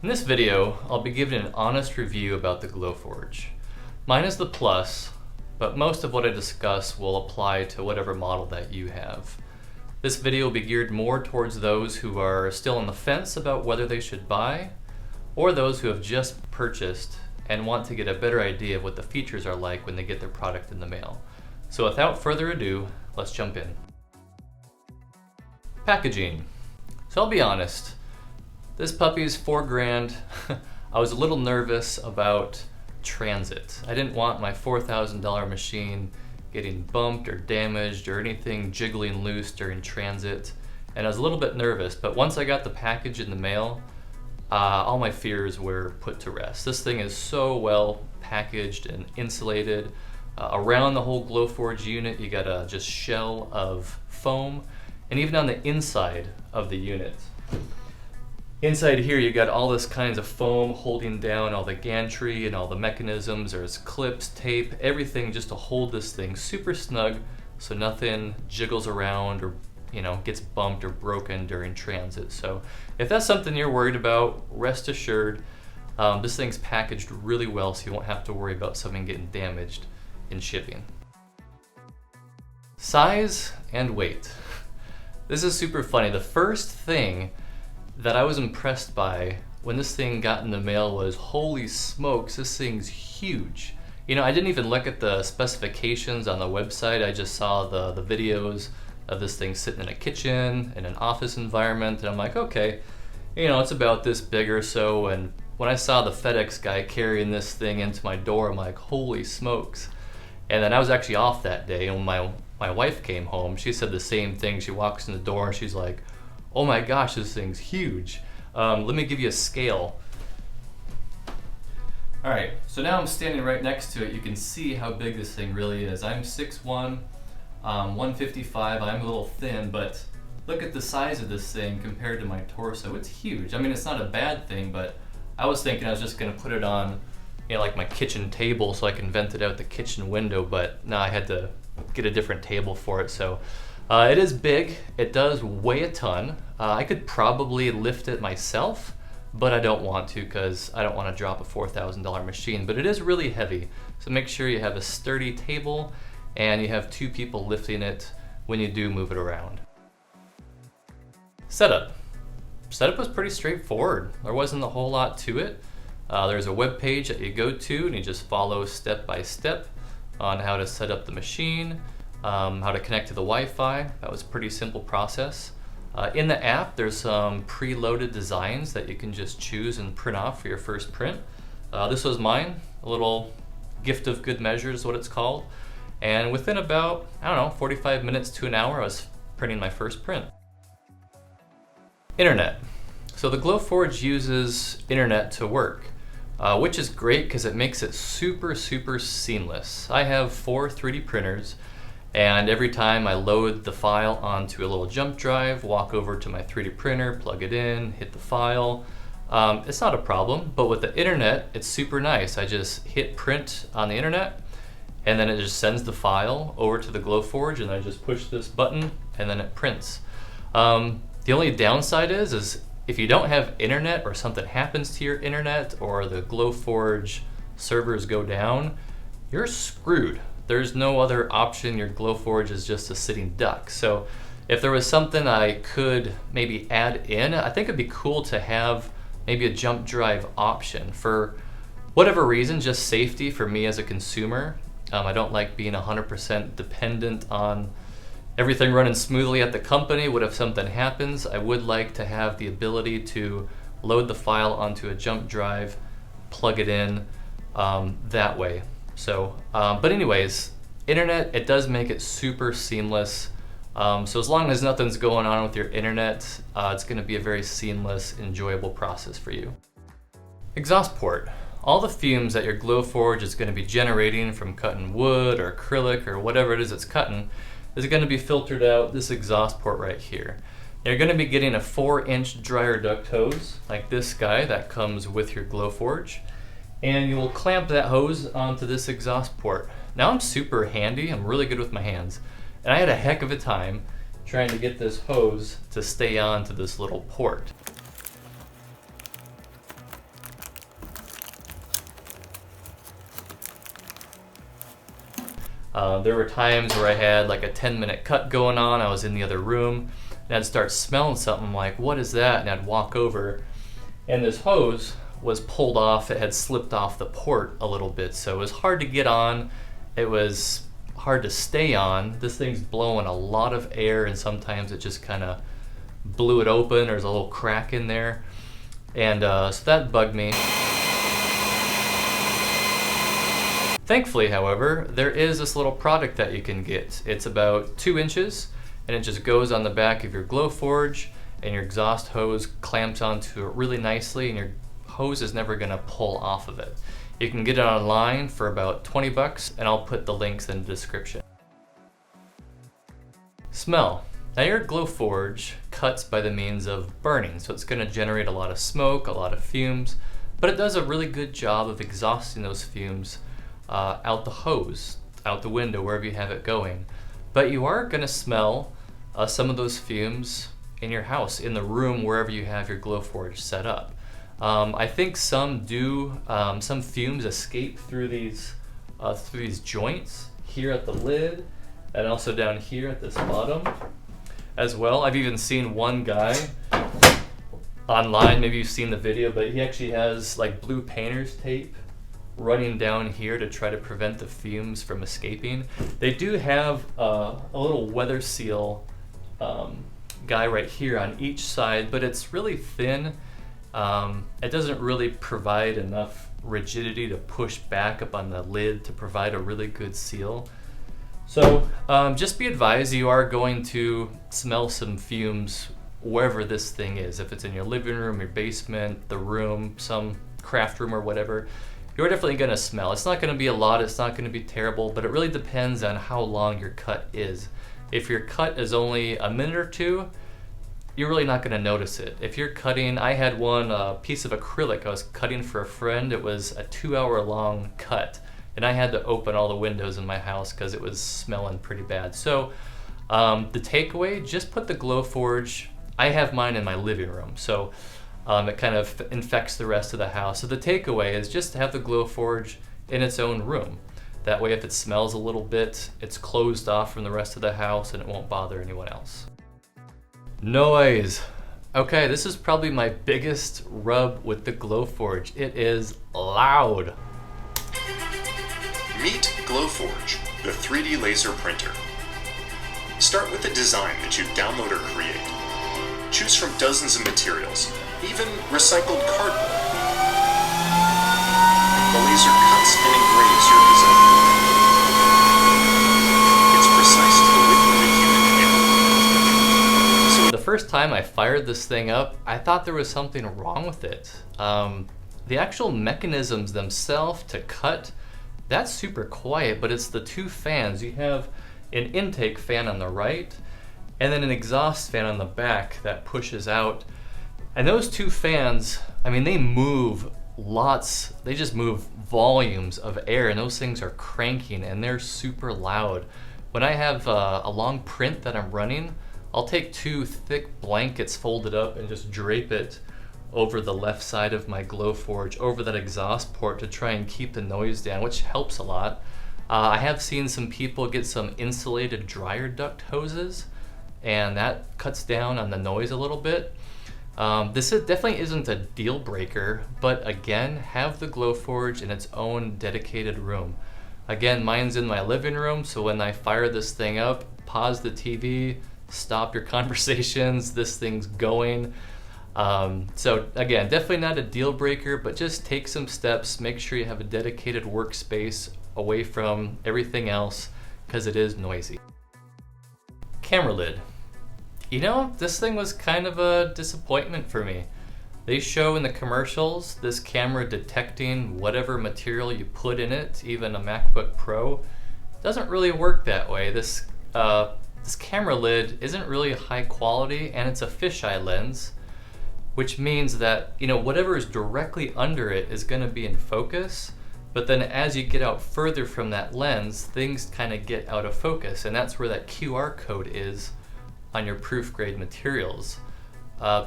In this video, I'll be giving an honest review about the Glowforge. Mine is the Plus, but most of what I discuss will apply to whatever model that you have. This video will be geared more towards those who are still on the fence about whether they should buy, or those who have just purchased and want to get a better idea of what the features are like when they get their product in the mail. So without further ado, let's jump in. Packaging. So I'll be honest, this puppy's $4,000. I was a little nervous about transit. I didn't want my $4,000 machine getting bumped or damaged or anything jiggling loose during transit, and I was a little bit nervous, but once I got the package in the mail, all my fears were put to rest. This thing is so well packaged and insulated. Around the whole Glowforge unit, you got a just shell of foam, and even on the inside of the unit. Inside here, you got all this kinds of foam holding down all the gantry and all the mechanisms. There's clips, tape, everything just to hold this thing super snug so nothing jiggles around or gets bumped or broken during transit. So if that's something you're worried about, rest assured, this thing's packaged really well so you won't have to worry about something getting damaged in shipping. Size and weight. This is super funny. The first thing that I was impressed by when this thing got in the mail was, holy smokes, this thing's huge. I didn't even look at the specifications on the website. I just saw the videos of this thing sitting in a kitchen, in an office environment, and I'm like, okay, it's about this big or so. And when I saw the FedEx guy carrying this thing into my door, I'm like, holy smokes. And then I was actually off that day, and when my wife came home, she said the same thing. She walks in the door and she's like, oh my gosh, this thing's huge. Let me give you a scale. All right, so now I'm standing right next to it. You can see how big this thing really is. I'm 6'1", 155. I'm a little thin, but look at the size of this thing compared to my torso. It's huge. I mean, it's not a bad thing, but I was thinking I was just gonna put it on, like my kitchen table so I can vent it out the kitchen window, but no, I had to get a different table for it. So it is big. It does weigh a ton. I could probably lift it myself, but I don't want to because I don't want to drop a $4,000 machine, but it is really heavy. So make sure you have a sturdy table and you have 2 people lifting it when you do move it around. Setup. Setup was pretty straightforward. There wasn't a whole lot to it. There's a web page that you go to and you just follow step by step on how to set up the machine, how to connect to the Wi-Fi. That was a pretty simple process. In the app, there's some preloaded designs that you can just choose and print off for your first print. This was mine, a little gift of good measure is what it's called. And within about, 45 minutes to an hour, I was printing my first print. Internet. So the Glowforge uses internet to work, which is great because it makes it super, super seamless. I have 4 3D printers, and every time I load the file onto a little jump drive, walk over to my 3D printer, plug it in, hit the file, it's not a problem. But with the internet, it's super nice. I just hit print on the internet, and then it just sends the file over to the Glowforge, and I just push this button, and then it prints. The only downside is if you don't have internet or something happens to your internet or the Glowforge servers go down, you're screwed. There's no other option. Your Glowforge is just a sitting duck. So if there was something I could maybe add in, I think it'd be cool to have maybe a jump drive option. For whatever reason, just safety for me as a consumer. I don't like being 100% dependent on everything running smoothly at the company. What if something happens? I would like to have the ability to load the file onto a jump drive, plug it in that way. So, but anyways, internet, it does make it super seamless. So as long as nothing's going on with your internet, it's going to be a very seamless, enjoyable process for you. Exhaust port. All the fumes that your Glowforge is going to be generating from cutting wood or acrylic or whatever it is it's cutting is going to be filtered out this exhaust port right here. You're going to be getting a 4-inch dryer duct hose like this guy that comes with your Glowforge, and you will clamp that hose onto this exhaust port. Now I'm super handy, I'm really good with my hands, and I had a heck of a time trying to get this hose to stay on to this little port. There were times where I had like a 10-minute cut going on, I was in the other room, and I'd start smelling something like, what is that? And I'd walk over, and this hose was pulled off. It had slipped off the port a little bit, so it was hard to get on. It was hard to stay on. This thing's blowing a lot of air, and sometimes it just kind of blew it open. There's a little crack in there, and so that bugged me. Thankfully, however, there is this little product that you can get. It's about 2 inches, and it just goes on the back of your Glowforge, and your exhaust hose clamps onto it really nicely, and your hose is never going to pull off of it. You can get it online for about 20 bucks, and I'll put the links in the description. Smell. Now your Glowforge cuts by the means of burning, so it's going to generate a lot of smoke, a lot of fumes, but it does a really good job of exhausting those fumes out the hose, out the window, wherever you have it going. But you are going to smell some of those fumes in your house, in the room, wherever you have your Glowforge set up. I think some fumes escape through these joints here at the lid, and also down here at this bottom as well. I've even seen one guy online, maybe you've seen the video, but he actually has like blue painter's tape running down here to try to prevent the fumes from escaping. They do have a little weather seal guy right here on each side, but it's really thin. It doesn't really provide enough rigidity to push back up on the lid to provide a really good seal. So just be advised, you are going to smell some fumes wherever this thing is. If it's in your living room, your basement, the room, some craft room or whatever, you're definitely going to smell. It's not going to be a lot, it's not going to be terrible, but it really depends on how long your cut is. If your cut is only a minute or 2, you're really not going to notice it. If you're cutting, I had one piece of acrylic I was cutting for a friend. It was a 2-hour long cut, and I had to open all the windows in my house because it was smelling pretty bad. So the takeaway, just put the Glowforge, I have mine in my living room, so it kind of infects the rest of the house. So the takeaway is just to have the Glowforge in its own room. That way if it smells a little bit, it's closed off from the rest of the house and it won't bother anyone else. Noise. Okay, this is probably my biggest rub with the Glowforge. It is loud. Meet Glowforge, the 3D laser printer. Start with a design that you download or create. Choose from dozens of materials, even recycled cardboard. The laser cuts and engraves your design. It's precise to the width of a human hair. So the first time I fired this thing up, I thought there was something wrong with it. The actual mechanisms themselves to cut, that's super quiet, but it's the 2 fans. You have an intake fan on the right, and then an exhaust fan on the back that pushes out. And those 2 fans, I mean, they move lots, they just move volumes of air, and those things are cranking and they're super loud. When I have a long print that I'm running, I'll take 2 thick blankets folded up and just drape it over the left side of my Glowforge, over that exhaust port to try and keep the noise down, which helps a lot. I have seen some people get some insulated dryer duct hoses, and that cuts down on the noise a little bit. This definitely isn't a deal breaker, but again, have the Glowforge in its own dedicated room. Again, mine's in my living room, so when I fire this thing up, pause the TV, stop your conversations, this thing's going. So again, definitely not a deal breaker, but just take some steps, make sure you have a dedicated workspace away from everything else, because it is noisy. Camera lid. You know, this thing was kind of a disappointment for me. They show in the commercials this camera detecting whatever material you put in it, even a MacBook Pro. It doesn't really work that way. This camera lid isn't really high quality, and it's a fisheye lens, which means that, you know, whatever is directly under it is going to be in focus, but then as you get out further from that lens, things kind of get out of focus, and that's where that QR code is on your Proofgrade Materials.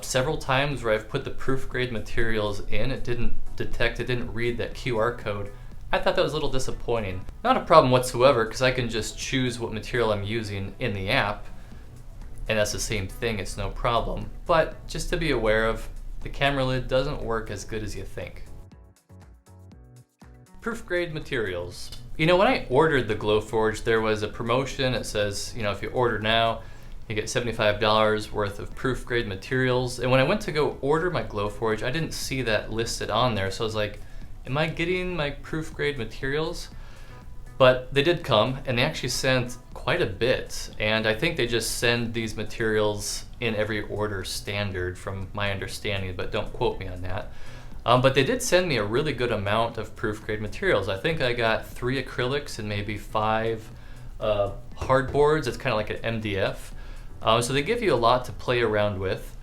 Several times where I've put the Proofgrade Materials in, it didn't detect, it didn't read that QR code. I thought that was a little disappointing. Not a problem whatsoever, because I can just choose what material I'm using in the app, and that's the same thing, it's no problem. But just to be aware of, the camera lid doesn't work as good as you think. Proofgrade Materials. You know, when I ordered the Glowforge, there was a promotion. It says, you know, if you order now, you get $75 worth of Proofgrade Materials. And when I went to go order my Glowforge, I didn't see that listed on there. So I was like, am I getting my Proofgrade Materials? But they did come, and they actually sent quite a bit. And I think they just send these materials in every order standard from my understanding, but don't quote me on that. But they did send me a really good amount of Proofgrade Materials. I think I got 3 acrylics and maybe 5 hardboards. It's kind of like an MDF. So they give you a lot to play around with.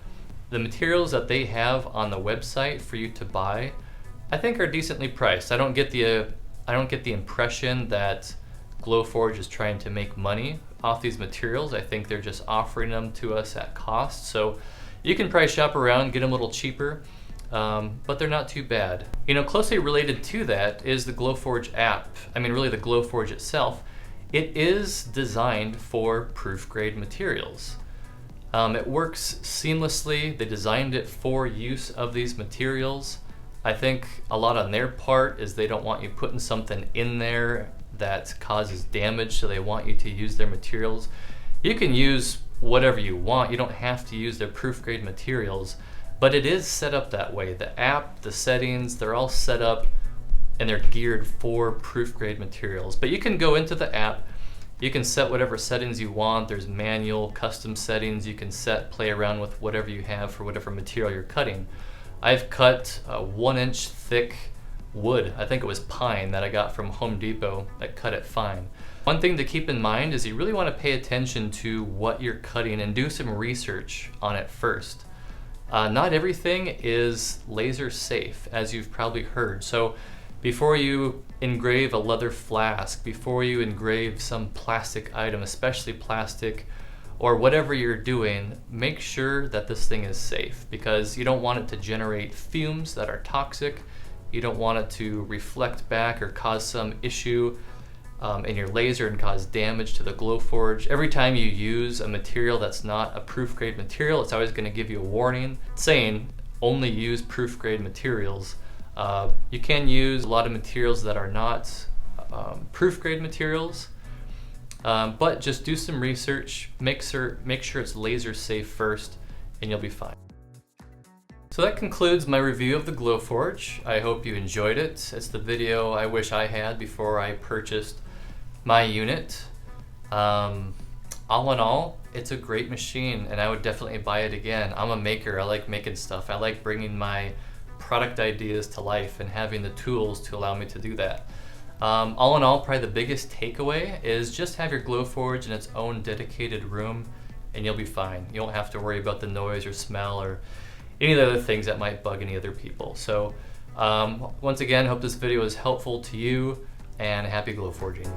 The materials that they have on the website for you to buy, I think are decently priced. I don't get the impression that Glowforge is trying to make money off these materials. I think they're just offering them to us at cost. So you can price shop around, get them a little cheaper. But they're not too bad. You know, closely related to that is the Glowforge app. I mean, really the Glowforge itself. It is designed for Proofgrade Materials. It works seamlessly. They designed it for use of these materials. I think a lot on their part is they don't want you putting something in there that causes damage, so they want you to use their materials. You can use whatever you want. You don't have to use their Proofgrade Materials. But it is set up that way. The app, the settings, they're all set up and they're geared for Proofgrade Materials. But you can go into the app, you can set whatever settings you want. There's manual, custom settings. You can play around with whatever you have for whatever material you're cutting. I've cut 1-inch thick wood. I think it was pine that I got from Home Depot that cut it fine. One thing to keep in mind is you really want to pay attention to what you're cutting and do some research on it first. Not everything is laser safe, as you've probably heard. So before you engrave a leather flask, before you engrave some plastic item, especially plastic, or whatever you're doing, make sure that this thing is safe, because you don't want it to generate fumes that are toxic. You don't want it to reflect back or cause some issue in your laser and cause damage to the Glowforge. Every time you use a material that's not a Proofgrade material, it's always going to give you a warning saying only use Proofgrade materials. You can use a lot of materials that are not Proofgrade materials, but just do some research, make sure it's laser safe first, and you'll be fine. So that concludes my review of the Glowforge. I hope you enjoyed it. It's the video I wish I had before I purchased my unit. All in all, it's a great machine and I would definitely buy it again. I'm a maker, I like making stuff. I like bringing my product ideas to life and having the tools to allow me to do that. All in all, probably the biggest takeaway is just have your Glowforge in its own dedicated room and you'll be fine. You don't have to worry about the noise or smell or any of the other things that might bug any other people. So once again, hope this video is helpful to you, and happy Glowforging.